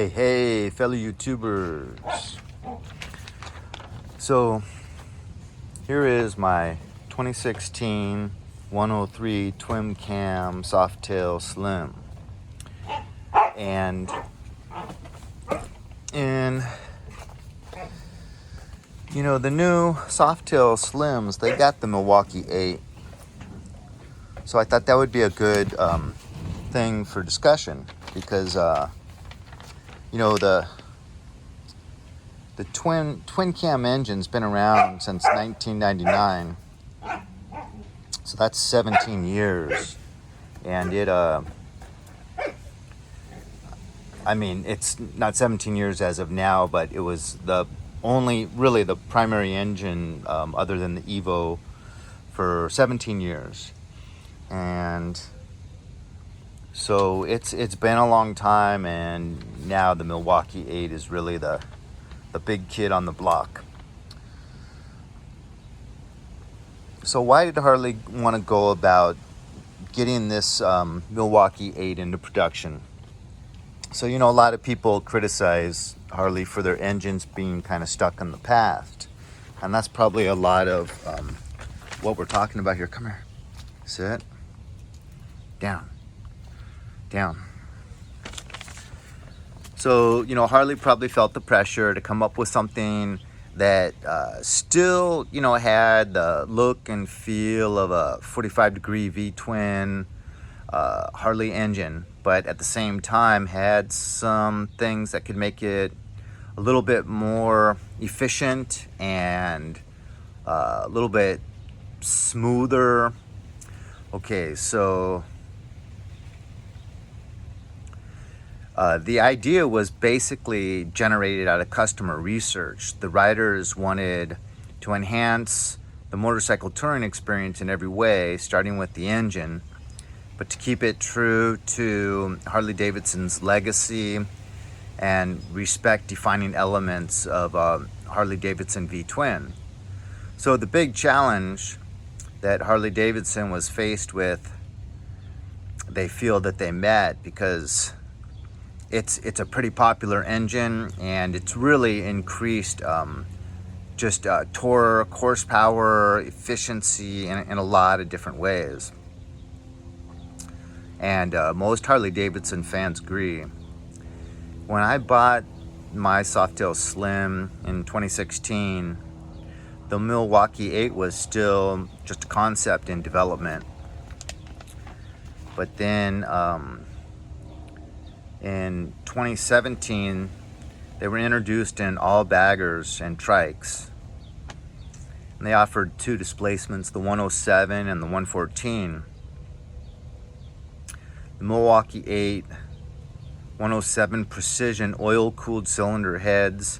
Hey, fellow YouTubers. So, here is my 2016 103 Twin Cam Softail Slim. And the new Softail Slims, they got the Milwaukee 8. So I thought that would be a good thing for discussion because the twin cam engine's been around since 1999, so that's 17 years, and it's not 17 years as of now, but it was the primary engine other than the Evo for 17 years, and so it's been a long time, and now the Milwaukee 8 is really the big kid on the block. So why did Harley want to go about getting this Milwaukee 8 into production? So, a lot of people criticize Harley for their engines being kind of stuck in the past. And that's probably a lot of what we're talking about here. Come here. Sit. Down. So, Harley probably felt the pressure to come up with something that still, had the look and feel of a 45-degree V-twin Harley engine, but at the same time had some things that could make it a little bit more efficient and a little bit smoother. Okay, so the idea was basically generated out of customer research. The riders wanted to enhance the motorcycle touring experience in every way, starting with the engine, but to keep it true to Harley-Davidson's legacy and respect defining elements of Harley-Davidson V-twin. So the big challenge that Harley-Davidson was faced with, they feel that they met, because it's a pretty popular engine, and it's really increased torque, horsepower, efficiency in a lot of different ways. And most Harley-Davidson fans agree. When I bought my Softail Slim in 2016, the Milwaukee 8 was still just a concept in development. But then in 2017, they were introduced in all baggers and trikes. And they offered two displacements, the 107 and the 114. The Milwaukee 8 107 precision oil-cooled cylinder heads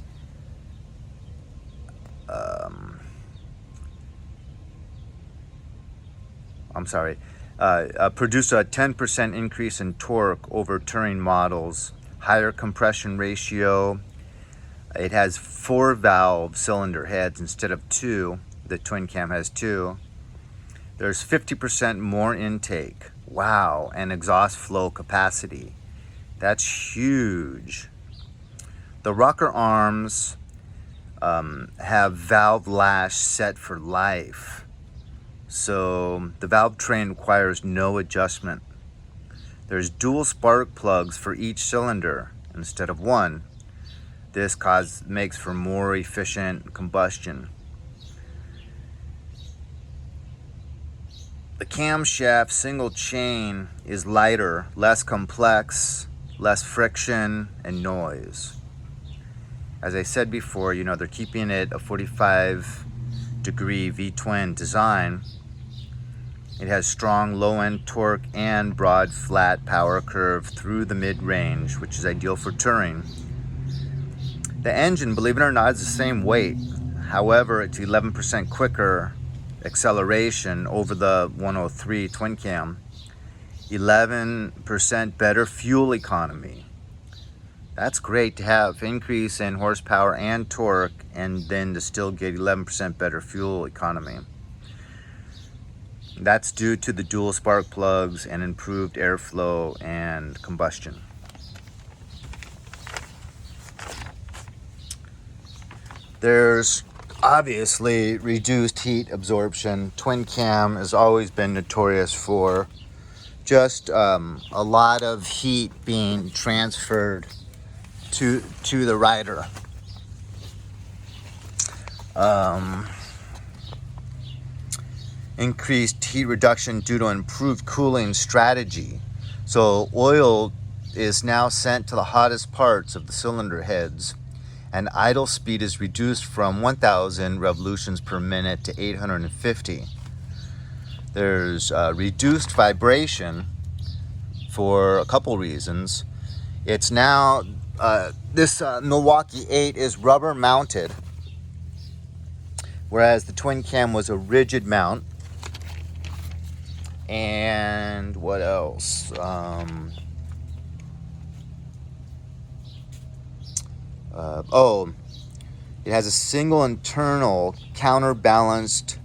produce a 10% increase in torque over touring models, higher compression ratio. It has 4-valve cylinder heads instead of 2. The twin cam has 2. There's 50% more intake. Wow, and exhaust flow capacity. That's huge. The rocker arms have valve lash set for life. So the valve train requires no adjustment. There's dual spark plugs for each cylinder instead of one. This makes for more efficient combustion. The camshaft single chain is lighter, less complex, less friction and noise. As I said before, they're keeping it a 45-degree V-twin design. It has strong low-end torque and broad flat power curve through the mid-range, which is ideal for touring. The engine, believe it or not, is the same weight. However, it's 11% quicker acceleration over the 103 twin cam. 11% better fuel economy. That's great to have increase in horsepower and torque, and then to still get 11% better fuel economy. That's due to the dual spark plugs and improved airflow and combustion. There's obviously reduced heat absorption. Twin cam has always been notorious for just a lot of heat being transferred to the rider. Increased heat reduction due to improved cooling strategy. So oil is now sent to the hottest parts of the cylinder heads, and idle speed is reduced from 1,000 revolutions per minute to 850. There's reduced vibration for a couple reasons. It's now, this Milwaukee 8 is rubber mounted, whereas the twin cam was a rigid mount. And what else? It has a single internal counterbalanced.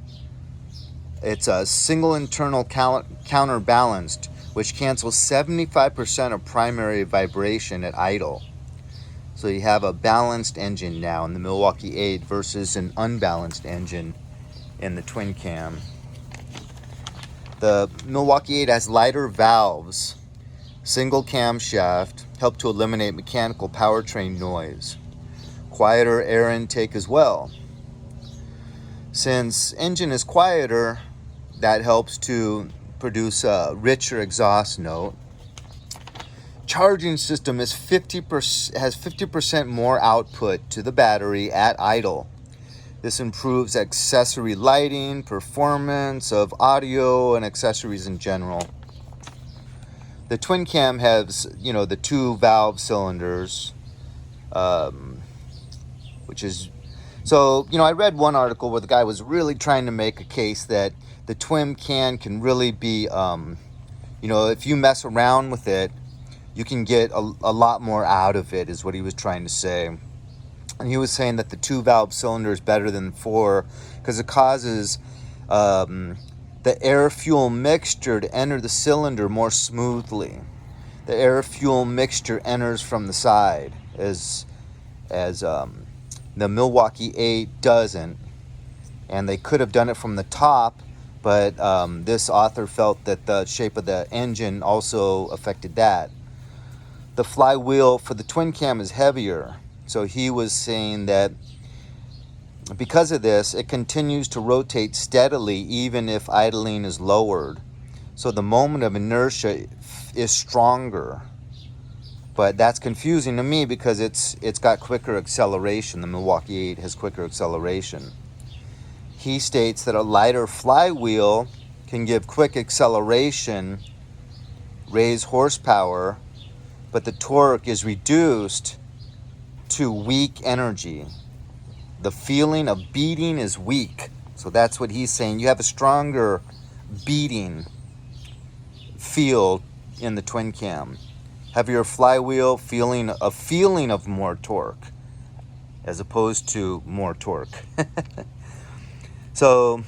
It's a single internal counterbalanced, which cancels 75% of primary vibration at idle. So you have a balanced engine now in the Milwaukee 8 versus an unbalanced engine in the twin cam. The Milwaukee 8 has lighter valves, single camshaft, help to eliminate mechanical powertrain noise, quieter air intake as well. Since engine is quieter, that helps to produce a richer exhaust note. Charging system is 50% more output to the battery at idle. This improves accessory lighting, performance of audio, and accessories in general. The twin cam has, the 2 valve cylinders, which is, so, I read one article where the guy was really trying to make a case that the twin cam can really be, if you mess around with it, you can get a lot more out of it, is what he was trying to say. And he was saying that the 2 valve cylinder is better than 4 because it causes the air-fuel mixture to enter the cylinder more smoothly. The air-fuel mixture enters from the side, as the Milwaukee 8 doesn't. And they could have done it from the top, but this author felt that the shape of the engine also affected that. The flywheel for the twin cam is heavier. So he was saying that because of this, it continues to rotate steadily even if idling is lowered. So the moment of inertia is stronger. But that's confusing to me because it's got quicker acceleration. The Milwaukee 8 has quicker acceleration. He states that a lighter flywheel can give quick acceleration, raise horsepower, but the torque is reduced to weak energy. The feeling of beating is weak. So that's what he's saying. You have a stronger beating feel in the twin cam. Heavier flywheel, feeling of more torque as opposed to more torque. So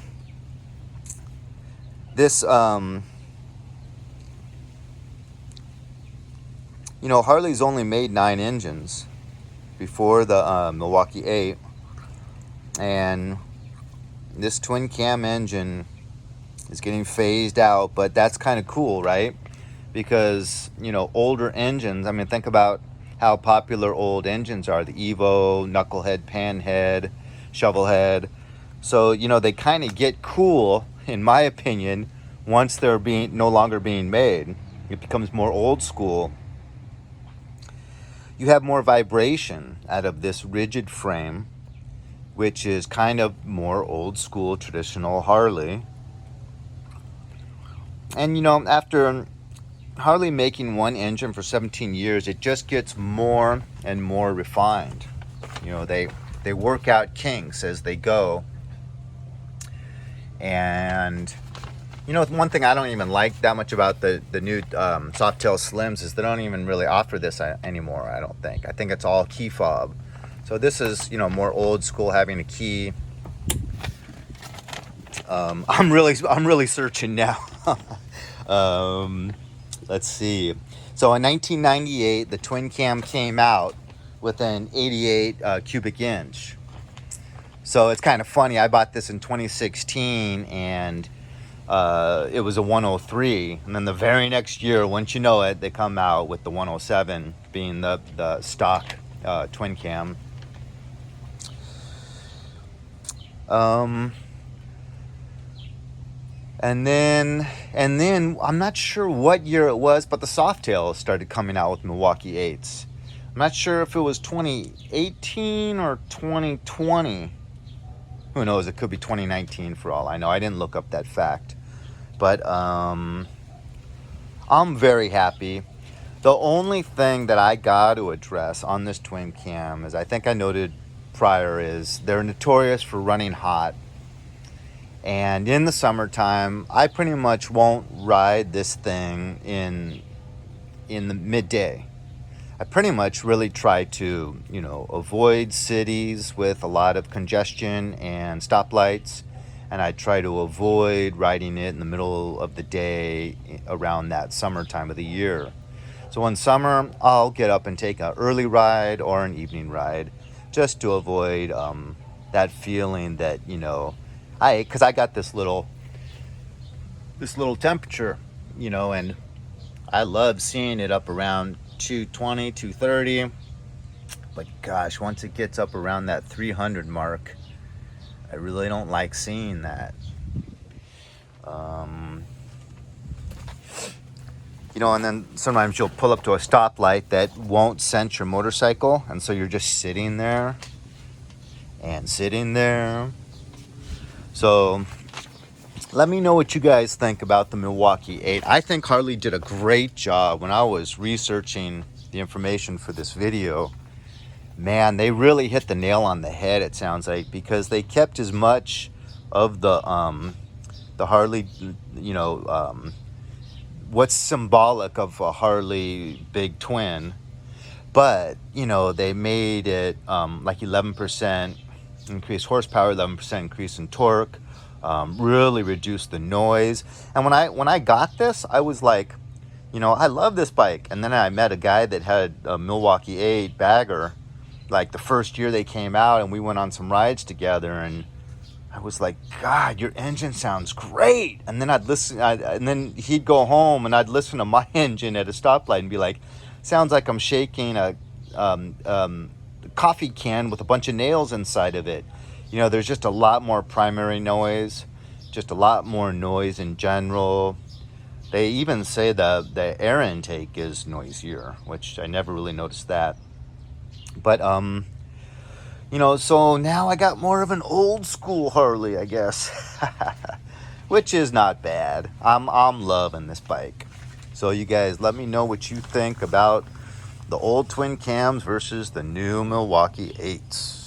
this Harley's only made 9 engines before the Milwaukee 8, and this twin cam engine is getting phased out, but that's kind of cool, right? Because older engines, think about how popular old engines are: the Evo, knucklehead, panhead, shovelhead. So they kind of get cool, in my opinion, once they're no longer being made. It becomes more old school. You have more vibration out of this rigid frame, which is kind of more old school, traditional Harley. And after Harley making one engine for 17 years, it just gets more and more refined. They work out kinks as they go. And one thing I don't even like that much about the new Softails Slims is they don't even really offer this anymore, I don't think. I think it's all key fob. So this is, more old school, having a key. I'm really searching now. Let's see. So in 1998, the twin cam came out with an 88 cubic inch. So it's kind of funny. I bought this in 2016 and it was a 103. And then the very next year, once you know it, they come out with the 107 being the stock twin cam. And then I'm not sure what year it was, but the Softails started coming out with Milwaukee 8s. I'm not sure if it was 2018 or 2020. Who knows? It could be 2019 for all I know. I didn't look up that fact. But I'm very happy. The only thing that I got to address on this twin cam, as I think I noted prior, is they're notorious for running hot. And in the summertime, I pretty much won't ride this thing in the midday. I pretty much really try to, avoid cities with a lot of congestion and stoplights. And I try to avoid riding it in the middle of the day around that summertime of the year. So in summer, I'll get up and take an early ride or an evening ride just to avoid that feeling that, because I got this little temperature, and I love seeing it up around 220, 230. But gosh, once it gets up around that 300 mark, I really don't like seeing that. And then sometimes you'll pull up to a stoplight that won't sense your motorcycle, and so you're just sitting there and sitting there. So let me know what you guys think about the Milwaukee 8. I think Harley did a great job when I was researching the information for this video. Man, they really hit the nail on the head, it sounds like, because they kept as much of the Harley, what's symbolic of a Harley big twin, but they made it like 11% increased horsepower, 11% increase in torque, really reduced the noise. And when I got this, I was like, I love this bike. And then I met a guy that had a Milwaukee 8 bagger, like the first year they came out, and we went on some rides together, and I was like, God, your engine sounds great. And then I'd listen, and then he'd go home, and I'd listen to my engine at a stoplight and be like, sounds like I'm shaking a coffee can with a bunch of nails inside of it. There's just a lot more primary noise, just a lot more noise in general. They even say the air intake is noisier, which I never really noticed that. But so now I got more of an old school Harley, I guess, which is not bad. I'm loving this bike. So you guys, let me know what you think about the old twin cams versus the new Milwaukee 8s.